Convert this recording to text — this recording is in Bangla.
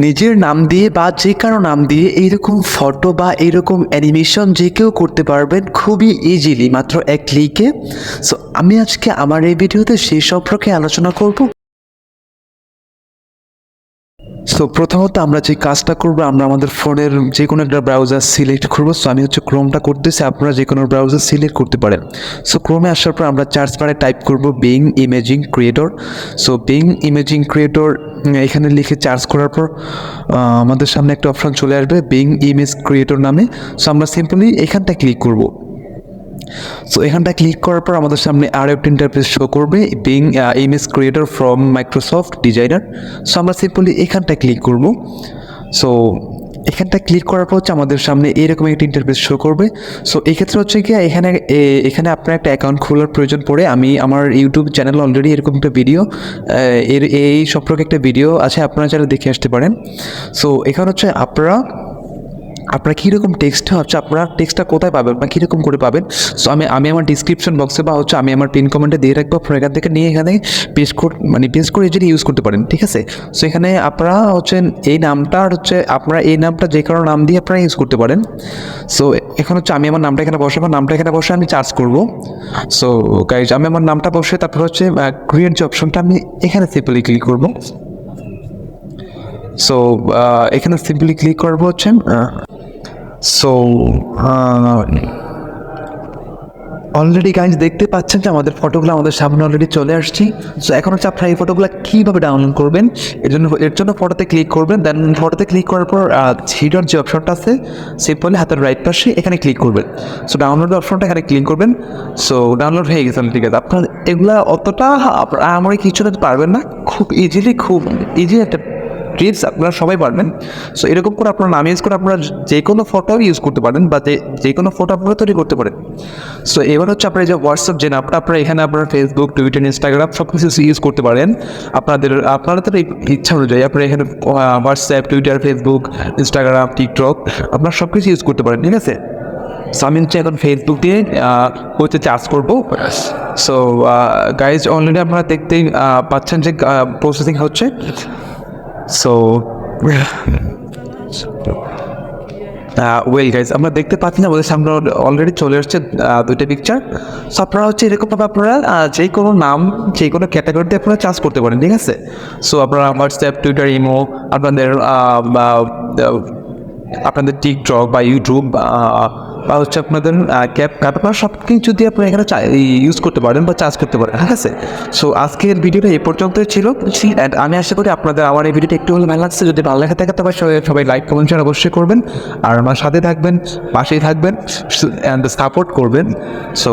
নিজের নাম দিয়ে বা যে কারো নাম দিয়ে এইরকম ফটো বা এইরকম অ্যানিমেশন যে কেউ করতে পারবেন খুবই ইজিলি মাত্র এক ক্লিকে। সো আমি আজকে আমার এই ভিডিওতে সেই সম্পর্কে আলোচনা করব। সো প্রথমত আমরা যে কাজটা করবো, আমরা আমাদের ফোনের যে কোনো একটা ব্রাউজার সিলেক্ট করবো। সো আমি হচ্ছে ক্রোমটা করতেছি, আপনারা যে কোনো ব্রাউজার সিলেক্ট করতে পারেন। সো ক্রোমে আসার পর আমরা সার্চ বারে টাইপ করবো being imaging creator. So being imaging creator এখানে লিখে সার্চ করার পর আমাদের সামনে একটা অপশন চলে আসবে বিং ইমেজ ক্রিয়েটর নামে। সো আমরা সিম্পলি এখানটা ক্লিক করবো। সো এখানটা ক্লিক করার পর আমাদের সামনে আরও একটা ইন্টারফেস শো করবে being image creator from Microsoft designer. So আমরা সিম্পলি এখানটা ক্লিক করব। সো এখানটা ক্লিক করার পর হচ্ছে আমাদের সামনে এরকম একটা ইন্টারফেস শো করবে। সো এক্ষেত্রে হচ্ছে কি এখানে আপনার একটা অ্যাকাউন্ট খোলার প্রয়োজন পড়ে। আমি আমার ইউটিউব চ্যানেল অলরেডি এরকম একটা ভিডিও এই সম্পর্কে একটা ভিডিও আছে, আপনারা যারা দেখে আসতে পারেন। সো এখানে হচ্ছে আপনারা কীরকম টেক্সট হচ্ছে, আপনারা টেক্সটটা কোথায় পাবেন বা কীরকম করে পাবেন। সো আমি আমার ডিসক্রিপশন বক্সে বা হচ্ছে আমি আমার পিন কমেন্টে দিয়ে রাখবো, আপনারা এখান থেকে নিয়ে এখানে পেস্ট করে যদি ইউজ করতে পারেন, ঠিক আছে। সো এখানে আপনারা হচ্ছেন এই নামটা আপনারা এই নামটা যে কারো নাম দিয়ে আপনারা ইউজ করতে পারেন। সো এখন হচ্ছে আমি আমার নামটা এখানে বসাবো, নামটা এখানে বসে আমি চার্জ করবো। সো গাইজ আমি আমার নামটা বসে তারপর হচ্ছে ক্রিয়েট যে অপশনটা আমি এখানে সিম্পলি ক্লিক করবো। সো এখানে সিম্পলি ক্লিক করবো হচ্ছে সো অলরেডি গাইজ দেখতে পাচ্ছেন যে আমাদের ফটোগুলো আমাদের সামনে অলরেডি চলে আসছে। সো এখন হচ্ছে আপনারা এই ফটোগুলো কীভাবে ডাউনলোড করবেন, এর জন্য ফটোতে ক্লিক করবেন। দেন ফটোতে ক্লিক করার পর থ্রিডট যে অপশনটা আছে সিম্পলি হাতের রাইট পাশে এখানে ক্লিক করবেন। সো ডাউনলোড অপশনটা এখানে ক্লিক করবেন। সো ডাউনলোড হয়ে গেছে, ঠিক আছে। আপনার এগুলা অতটা আমরা কিছু পারবেন না, খুব ইজি একটা ট্রিপস আপনারা সবাই পারবেন। সো এরকম করে আপনারা নাম ইউজ করে আপনারা যে কোনো ফটো ইউজ করতে পারেন বা যে কোনো ফটো আপনারা তৈরি করতে পারেন। সো এবার হচ্ছে আপনার যে হোয়াটসঅ্যাপ যে নামটা আপনারা এখানে আপনারা ফেসবুক, টুইটার, ইনস্টাগ্রাম সব কিছু ইউজ করতে পারেন আপনাদের ইচ্ছা অনুযায়ী। আপনারা এখানে WhatsApp, Twitter, Facebook, Instagram, TikTok আপনারা সব কিছু ইউজ করতে পারেন, ঠিক আছে। সো আমি হচ্ছে এখন ফেসবুক দিয়ে হচ্ছে চার্জ করবো। সো গাইজ অলরেডি আপনারা দেখতেই পাচ্ছেন যে প্রসেসিং হচ্ছে। সো ওয়েল গাইজ আমরা দেখতে পাচ্ছি না, আমাদের সামনে অলরেডি চলে আসছে দুইটা পিকচার। সো আপনারা হচ্ছে এরকমভাবে আপনারা যে কোনো নাম যে কোনো ক্যাটাগরিতে আপনারা চার্জ করতে পারেন, ঠিক আছে। সো আপনারা হোয়াটসঅ্যাপ, টুইটার, ইমো, আপনাদের টিকটক বা ইউটিউব বা হচ্ছে আপনাদের আপনারা সব কিছু দিয়ে আপনারা এখানে ইউজ করতে পারেন বা চার্জ করতে পারেন, ঠিক আছে। সো আজকের ভিডিওটা এই পর্যন্তই ছিল। অ্যান্ড আমি আশা করি আপনাদের আমার এই ভিডিওটা একটু হলে ভালো লাগছে। যদি ভালো লেগে থাকে তবে সবাই লাইক, কমেন্ট, শেয়ার অবশ্যই করবেন। আর আমার সাথে থাকবেন, পাশেই থাকবেন অ্যান্ড সাপোর্ট করবেন। সো